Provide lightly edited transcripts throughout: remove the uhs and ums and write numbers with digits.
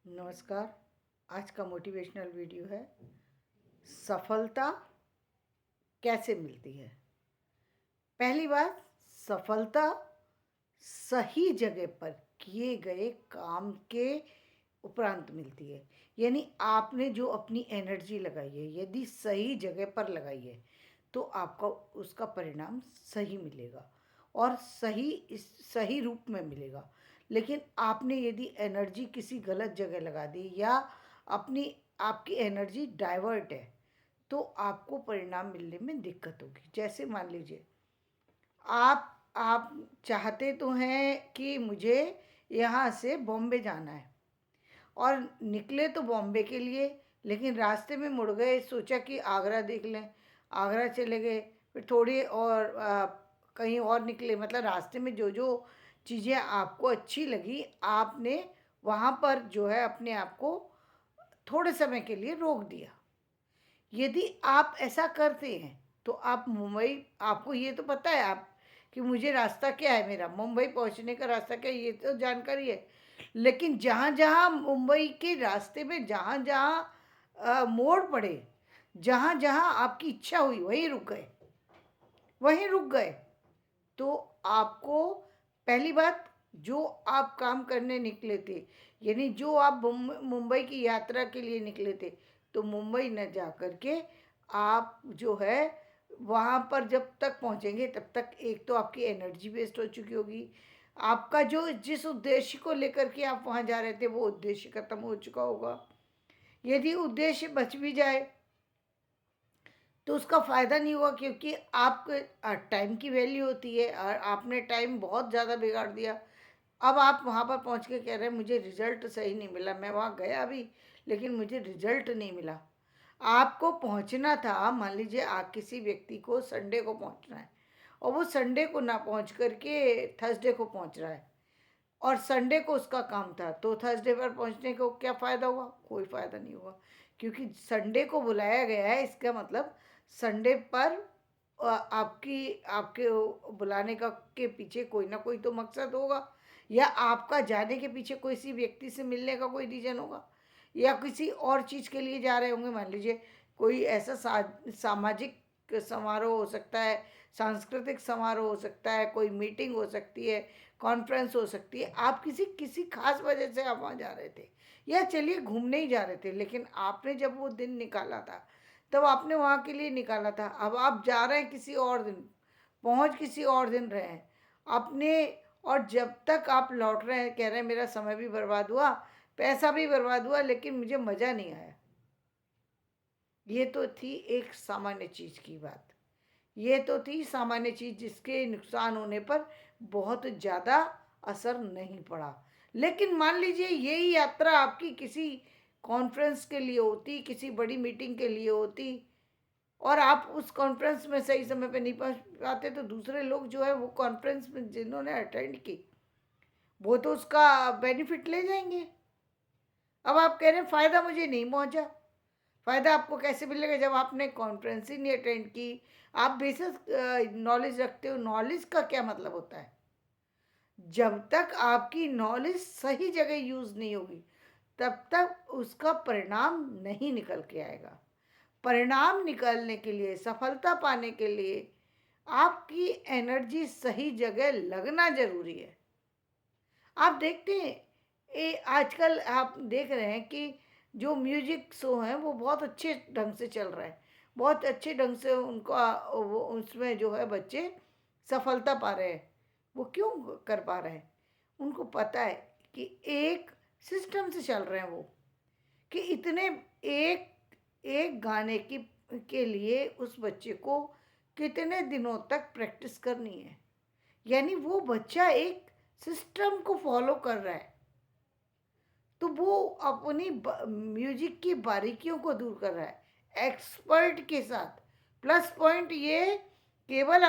नमस्कार। आज का मोटिवेशनल वीडियो है, सफलता कैसे मिलती है। पहली बात, सफलता सही जगह पर किए गए काम के उपरांत मिलती है। यानी आपने जो अपनी एनर्जी लगाई है, यदि सही जगह पर लगाई है तो आपका उसका परिणाम सही मिलेगा और सही रूप में मिलेगा। लेकिन आपने यदि एनर्जी किसी गलत जगह लगा दी या अपनी आपकी एनर्जी डाइवर्ट है तो आपको परिणाम मिलने में दिक्कत होगी। जैसे मान लीजिए आप चाहते तो हैं कि मुझे यहाँ से बॉम्बे जाना है और निकले तो बॉम्बे के लिए, लेकिन रास्ते में मुड़ गए, सोचा कि आगरा देख लें, आगरा चले गए, फिर थोड़ी और कहीं और निकले। मतलब रास्ते में जो जो चीज़ें आपको अच्छी लगी आपने वहाँ पर जो है अपने आप को थोड़े समय के लिए रोक दिया। यदि आप ऐसा करते हैं तो आप मुंबई, आपको ये तो पता है आप कि मुझे रास्ता क्या है, मेरा मुंबई पहुंचने का रास्ता क्या है, ये तो जानकारी है। लेकिन जहाँ जहाँ मुंबई के रास्ते में जहाँ जहाँ मोड़ पड़े, जहाँ जहाँ आपकी इच्छा हुई वहीं रुक गए, वहीं रुक गए। तो आपको पहली बात, जो आप काम करने निकले थे, यानी जो आप मुंबई की यात्रा के लिए निकले थे, तो मुंबई न जा कर के आप जो है वहाँ पर जब तक पहुँचेंगे तब तक एक तो आपकी एनर्जी वेस्ट हो चुकी होगी, आपका जो जिस उद्देश्य को लेकर के आप वहाँ जा रहे थे वो उद्देश्य खत्म हो चुका होगा। यदि उद्देश्य बच भी जाए तो उसका फ़ायदा नहीं हुआ, क्योंकि आपके टाइम की वैल्यू होती है और आपने टाइम बहुत ज़्यादा बिगाड़ दिया। अब आप वहाँ पर पहुँच के कह रहे हैं मुझे रिज़ल्ट सही नहीं मिला, मैं वहाँ गया भी लेकिन मुझे रिज़ल्ट नहीं मिला। आपको पहुँचना था, मान लीजिए किसी व्यक्ति को संडे को पहुँचना है और वो संडे को ना पहुँच कर के थर्सडे को पहुँच रहा है और संडे को उसका काम था, तो थर्सडे पर पहुंचने को क्या फ़ायदा हुआ? कोई फ़ायदा नहीं हुआ, क्योंकि संडे को बुलाया गया है। इसका मतलब संडे पर आपकी आपके बुलाने का के पीछे कोई ना कोई तो मकसद होगा, या आपका जाने के पीछे कोई सी व्यक्ति से मिलने का कोई रीज़न होगा, या किसी और चीज़ के लिए जा रहे होंगे। मान लीजिए कोई ऐसा सामाजिक समारोह हो सकता है, सांस्कृतिक समारोह हो सकता है, कोई मीटिंग हो सकती है, कॉन्फ्रेंस हो सकती है। आप किसी किसी खास वजह से आप वहाँ जा रहे थे, या चलिए घूमने ही जा रहे थे, लेकिन आपने जब वो दिन निकाला था तब आपने वहाँ के लिए निकाला था। अब आप जा रहे हैं किसी और दिन, पहुँच किसी और दिन रहे हैं अपने, और जब तक आप लौट रहे हैं कह रहे हैं मेरा समय भी बर्बाद हुआ, पैसा भी बर्बाद हुआ, लेकिन मुझे मज़ा नहीं आया। ये तो थी एक सामान्य चीज़ की बात, ये तो थी सामान्य चीज़ जिसके नुकसान होने पर बहुत ज़्यादा असर नहीं पड़ा। लेकिन मान लीजिए यही यात्रा आपकी किसी कॉन्फ्रेंस के लिए होती, किसी बड़ी मीटिंग के लिए होती, और आप उस कॉन्फ्रेंस में सही समय पे नहीं पहुंच पाते, तो दूसरे लोग जो है वो कॉन्फ्रेंस में जिन्होंने अटेंड की वो तो उसका बेनिफिट ले जाएंगे। अब आप कह रहे हैं फ़ायदा मुझे नहीं पहुंचा। फ़ायदा आपको कैसे मिलेगा जब आपने कॉन्फ्रेंस ही नहीं अटेंड की? आप बेसिक नॉलेज रखते हो, नॉलेज का क्या मतलब होता है? जब तक आपकी नॉलेज सही जगह यूज़ नहीं होगी तब तक उसका परिणाम नहीं निकल के आएगा। परिणाम निकालने के लिए, सफलता पाने के लिए आपकी एनर्जी सही जगह लगना ज़रूरी है। आप देखते हैं आजकल आप देख रहे हैं कि जो म्यूजिक शो हैं वो बहुत अच्छे ढंग से चल रहा है, बहुत अच्छे ढंग से उनका वो उसमें जो है बच्चे सफलता पा रहे हैं। वो क्यों कर पा रहे हैं? उनको पता है कि एक सिस्टम से चल रहे हैं वो, कि इतने एक एक गाने की के लिए उस बच्चे को कितने दिनों तक प्रैक्टिस करनी है। यानी वो बच्चा एक सिस्टम को फॉलो कर रहा है, तो वो अपनी म्यूजिक की बारीकियों को दूर कर रहा है एक्सपर्ट के साथ। प्लस पॉइंट ये, केवल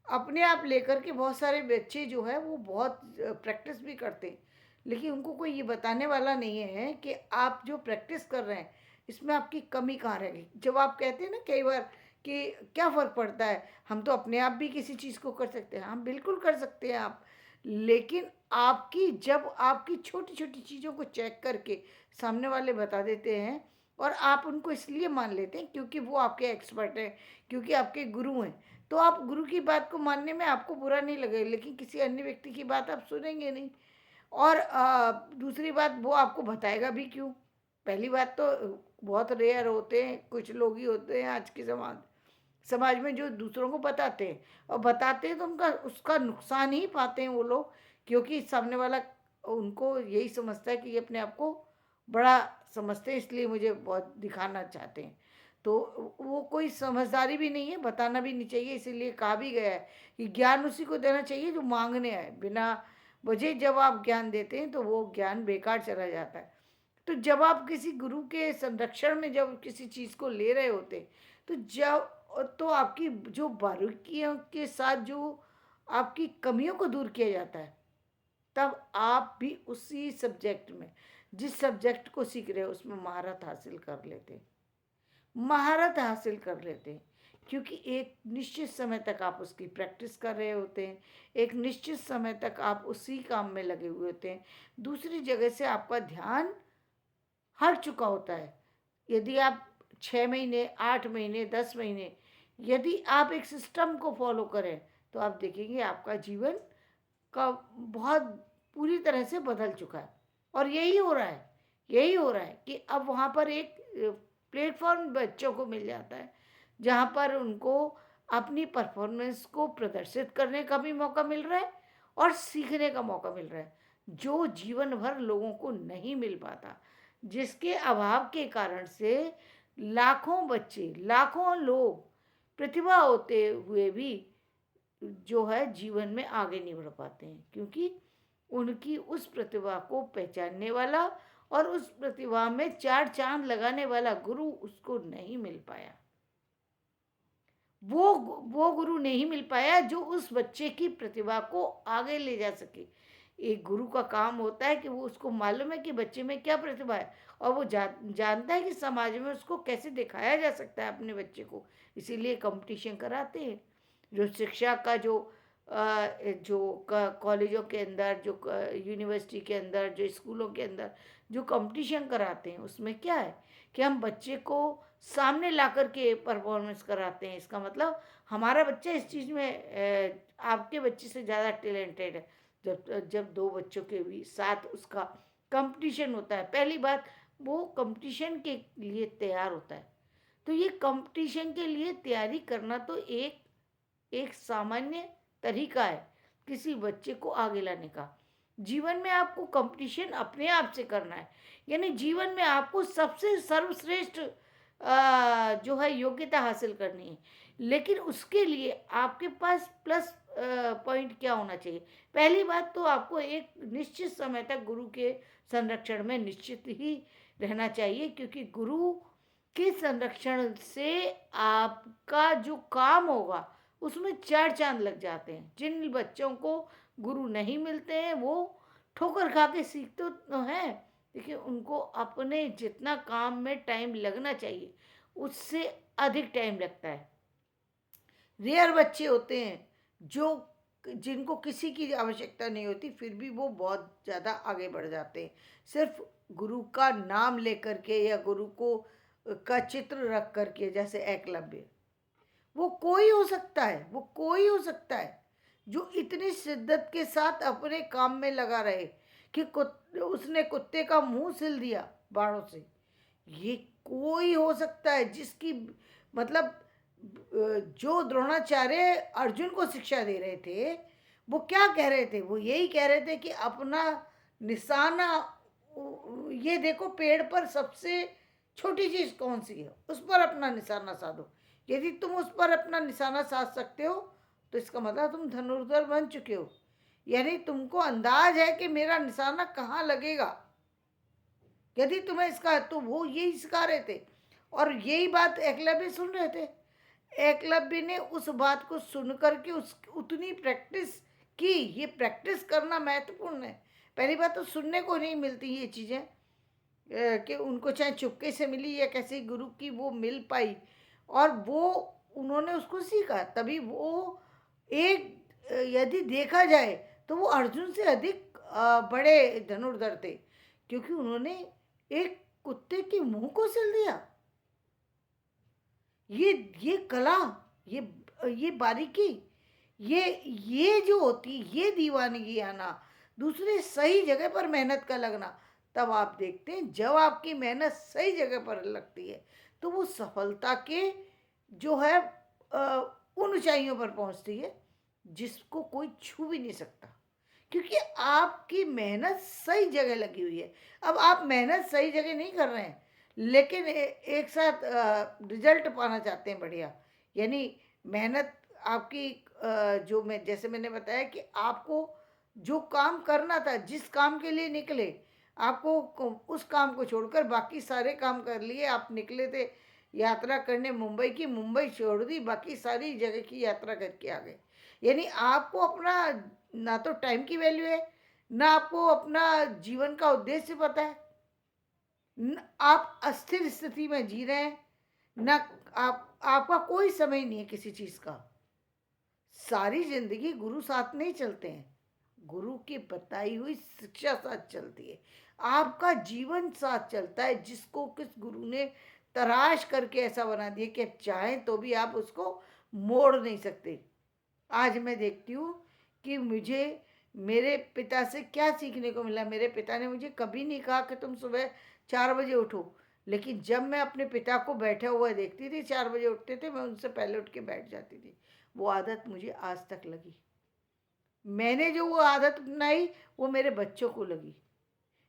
अपने आप लेकर के बहुत सारे बच्चे जो है वो बहुत प्रैक्टिस भी करते हैं, लेकिन उनको कोई ये बताने वाला नहीं है कि आप जो प्रैक्टिस कर रहे हैं इसमें आपकी कमी कहाँ रह गई। जब आप कहते हैं ना कई बार कि क्या फ़र्क पड़ता है, हम तो अपने आप भी किसी चीज़ को कर सकते हैं, हम बिल्कुल कर सकते हैं आप, लेकिन आपकी जब आपकी छोटी-छोटी चीज़ों को चेक करके सामने वाले बता देते हैं और आप उनको इसलिए मान लेते हैं क्योंकि वो आपके एक्सपर्ट हैं, क्योंकि आपके गुरु हैं, तो आप गुरु की बात को मानने में आपको बुरा नहीं लगेगा, लेकिन किसी अन्य व्यक्ति की बात आप सुनेंगे नहीं। और दूसरी बात, वो आपको बताएगा भी क्यों? पहली बात तो बहुत रेयर होते हैं, कुछ लोग ही होते हैं आज के समाज समाज में जो दूसरों को बताते हैं, और बताते हैं तो उनका उसका नुकसान ही पाते हैं वो लोग, क्योंकि सामने वाला उनको यही समझता है कि ये अपने आप को बड़ा समझते हैं, इसलिए मुझे बहुत दिखाना चाहते हैं। तो वो कोई समझदारी भी नहीं है, बताना भी नहीं चाहिए। इसीलिए कहा भी गया है कि ज्ञान उसी को देना चाहिए जो मांगने आए। बिना वजह जब आप ज्ञान देते हैं तो वो ज्ञान बेकार चला जाता है। तो जब आप किसी गुरु के संरक्षण में जब किसी चीज़ को ले रहे होते हैं, तो जब तो आपकी जो बारीकियों के साथ जो आपकी कमियों को दूर किया जाता है, तब आप भी उसी सब्जेक्ट में, जिस सब्जेक्ट को सीख रहे हो उसमें महारत हासिल कर लेते हैं। महारत हासिल कर लेते हैं, क्योंकि एक निश्चित समय तक आप उसकी प्रैक्टिस कर रहे होते हैं, एक निश्चित समय तक आप उसी काम में लगे हुए होते हैं। दूसरी जगह से आपका ध्यान हट चुका होता है। यदि आप 6 महीने, 8 महीने, 10 महीने यदि आप एक सिस्टम को फॉलो करें, तो आप देखेंगे आपका जीवन का बहुत पूरी तरह से बदल चुका है। और यही हो रहा है कि अब वहाँ पर एक प्लेटफॉर्म बच्चों को मिल जाता है, जहाँ पर उनको अपनी परफॉर्मेंस को प्रदर्शित करने का भी मौका मिल रहा है और सीखने का मौका मिल रहा है, जो जीवन भर लोगों को नहीं मिल पाता, जिसके अभाव के कारण से लाखों बच्चे, लाखों लोग प्रतिभा होते हुए भी जो है जीवन में आगे नहीं बढ़ पाते हैं, क्योंकि उनकी उस प्रतिभा को पहचानने वाला और उस प्रतिभा में चार चांद लगाने वाला गुरु उसको नहीं मिल पाया। वो गुरु नहीं मिल पाया जो उस बच्चे की प्रतिभा को आगे ले जा सके। एक गुरु का काम होता है कि वो उसको मालूम है कि बच्चे में क्या प्रतिभा है, और वो जानता है कि समाज में उसको कैसे दिखाया जा सकता है अपने बच्चे को। इसीलिए कंपटीशन कराते हैं। जो शिक्षा का जो कॉलेजों के अंदर, जो यूनिवर्सिटी के अंदर, जो स्कूलों के अंदर जो कंपटीशन कराते हैं, उसमें क्या है कि हम बच्चे को सामने ला कर के परफॉर्मेंस कराते हैं। इसका मतलब हमारा बच्चा इस चीज़ में आपके बच्चे से ज़्यादा टैलेंटेड है। जब जब दो बच्चों के भी साथ उसका कंपटीशन होता है, पहली बात वो कंपटीशन के लिए तैयार होता है। तो ये कंपटीशन के लिए तैयारी करना तो एक एक सामान्य तरीका है किसी बच्चे को आगे लाने का। जीवन में आपको कंपटीशन अपने आप से करना है, यानी जीवन में आपको सबसे सर्वश्रेष्ठ जो है योग्यता हासिल करनी है। लेकिन उसके लिए आपके पास प्लस पॉइंट क्या होना चाहिए? पहली बात तो आपको एक निश्चित समय तक गुरु के संरक्षण में निश्चित ही रहना चाहिए, क्योंकि गुरु के संरक्षण से आपका जो काम होगा उसमें चार चांद लग जाते हैं। जिन बच्चों को गुरु नहीं मिलते हैं वो ठोकर खा के सीखते तो हैं, देखिए उनको अपने जितना काम में टाइम लगना चाहिए उससे अधिक टाइम लगता है। रेयर बच्चे होते हैं जो जिनको किसी की आवश्यकता नहीं होती, फिर भी वो बहुत ज़्यादा आगे बढ़ जाते हैं, सिर्फ गुरु का नाम लेकर के या गुरु को का चित्र रख करके। जैसे एकलव्य, वो कोई हो सकता है, वो कोई हो सकता है जो इतनी शिद्दत के साथ अपने काम में लगा रहे कि उसने कुत्ते का मुंह सिल दिया बाणों से। ये कोई हो सकता है जिसकी मतलब जो द्रोणाचार्य अर्जुन को शिक्षा दे रहे थे, वो क्या कह रहे थे? वो यही कह रहे थे कि अपना निशाना, ये देखो पेड़ पर सबसे छोटी चीज कौन सी है, उस पर अपना निशाना साधो। यदि तुम उस पर अपना निशाना साध सकते हो तो इसका मतलब तुम धनुर्धर बन चुके हो, यानी तुमको अंदाज है कि मेरा निशाना कहाँ लगेगा। यदि तुम्हें इसका, तो वो यही सिखा रहे थे और यही बात एकलव्य सुन रहे थे। एकलव्य ने उस बात को सुन करके उस उतनी प्रैक्टिस की। ये प्रैक्टिस करना महत्वपूर्ण है। पहली बात तो सुनने को नहीं मिलती ये चीज़ें, कि उनको चाहे चुपके से मिली या कैसे गुरु की वो मिल पाई, और वो उन्होंने उसको सीखा, तभी वो एक यदि देखा जाए तो वो अर्जुन से अधिक बड़े धनुर्धर थे, क्योंकि उन्होंने एक कुत्ते के मुंह को सिल दिया। ये कला, ये बारीकी, ये जो होती, ये दीवानगी आना, दूसरे सही जगह पर मेहनत का लगना, तब आप देखते हैं जब आपकी मेहनत सही जगह पर लगती है तो वो सफलता के जो है उन ऊंचाइयों पर पहुंचती है जिसको कोई छू भी नहीं सकता, क्योंकि आपकी मेहनत सही जगह लगी हुई है। अब आप मेहनत सही जगह नहीं कर रहे हैं, लेकिन एक साथ रिजल्ट पाना चाहते हैं बढ़िया, यानी मेहनत आपकी जो मैं जैसे मैंने बताया कि आपको जो काम करना था, जिस काम के लिए निकले, आपको उस काम को छोड़कर बाकी सारे काम कर लिए। आप निकले थे यात्रा करने मुंबई की, मुंबई छोड़ दी, बाकी सारी जगह की यात्रा करके आ गए। यानी आपको अपना ना तो टाइम की वैल्यू है, ना आपको अपना जीवन का उद्देश्य पता है, आप अस्थिर स्थिति में जी रहे हैं, ना आपका कोई समय नहीं है किसी चीज का। सारी जिंदगी गुरु साथ नहीं चलते हैं, गुरु की बताई हुई शिक्षा साथ चलती है। आपका जीवन साथ चलता है, जिसको किस गुरु ने तराश करके ऐसा बना दिया कि आप चाहें तो भी आप उसको मोड़ नहीं सकते। आज मैं देखती हूँ कि मुझे मेरे पिता से क्या सीखने को मिला। मेरे पिता ने मुझे कभी नहीं कहा कि तुम सुबह 4 बजे उठो, लेकिन जब मैं अपने पिता को बैठा हुआ देखती थी, 4 बजे उठते थे, मैं उनसे पहले उठ के बैठ जाती थी। वो आदत मुझे आज तक लगी। मैंने जो वो आदत अपनाई वो मेरे बच्चों को लगी,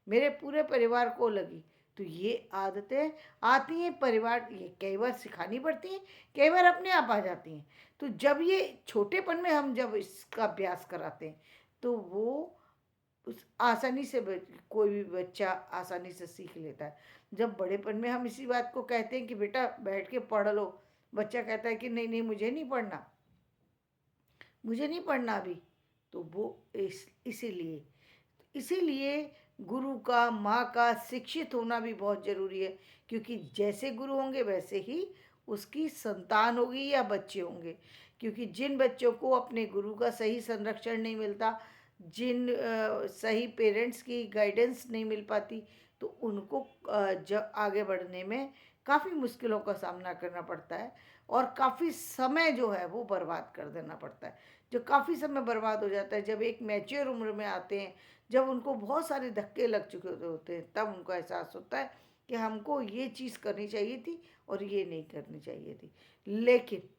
मेरे पूरे परिवार को लगी। तो ये आदतें आती हैं परिवार, ये कई बार सिखानी पड़ती हैं, कई बार अपने आप आ जाती हैं। तो जब ये छोटेपन में हम जब इसका अभ्यास कराते हैं तो वो उस आसानी से कोई भी बच्चा आसानी से सीख लेता है। जब बड़ेपन में हम इसी बात को कहते हैं कि बेटा बैठ के पढ़ लो, बच्चा कहता है कि नहीं नहीं मुझे नहीं पढ़ना, मुझे नहीं पढ़ना अभी, तो वो इसीलिए इसीलिए गुरु का, माँ का शिक्षित होना भी बहुत ज़रूरी है, क्योंकि जैसे गुरु होंगे वैसे ही उसकी संतान होगी या बच्चे होंगे। क्योंकि जिन बच्चों को अपने गुरु का सही संरक्षण नहीं मिलता, जिन सही पेरेंट्स की गाइडेंस नहीं मिल पाती, तो उनको जब आगे बढ़ने में काफ़ी मुश्किलों का सामना करना पड़ता है, और काफ़ी समय जो है वो बर्बाद कर देना पड़ता है। जो काफ़ी समय बर्बाद हो जाता है जब एक मैच्योर उम्र में आते हैं, जब उनको बहुत सारे धक्के लग चुके होते हैं, तब उनको एहसास होता है कि हमको ये चीज़ करनी चाहिए थी और ये नहीं करनी चाहिए थी। लेकिन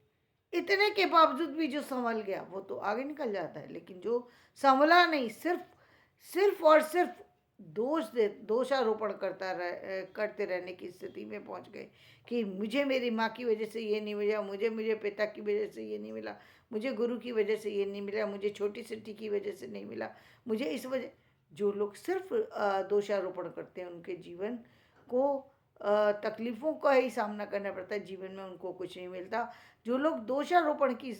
इतने के बावजूद भी जो संभल गया वो तो आगे निकल जाता है, लेकिन जो संभला नहीं, सिर्फ सिर्फ और सिर्फ दोषारोपण करते रहने की स्थिति में पहुंच गए कि मुझे मेरी माँ की वजह से ये नहीं मिला, मुझे मुझे पिता की वजह से ये नहीं मिला, मुझे गुरु की वजह से ये नहीं मिला, मुझे छोटी सिटी की वजह से नहीं मिला, मुझे इस वजह। जो लोग सिर्फ दोषारोपण करते हैं उनके जीवन को तकलीफ़ों का ही सामना करना पड़ता है, जीवन में उनको कुछ नहीं मिलता। जो लोग दोषारोपण की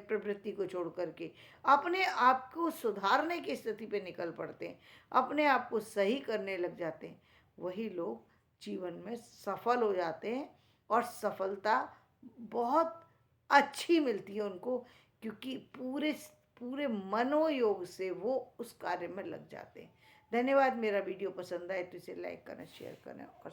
प्रवृत्ति को छोड़ करके अपने आप को सुधारने की स्थिति पे निकल पड़ते हैं, अपने आप को सही करने लग जाते हैं, वही लोग जीवन में सफल हो जाते हैं, और सफलता बहुत अच्छी मिलती है उनको, क्योंकि पूरे पूरे मनोयोग से वो उस कार्य में लग जाते हैं। धन्यवाद। मेरा वीडियो पसंद आए तो इसे लाइक करना, शेयर करना और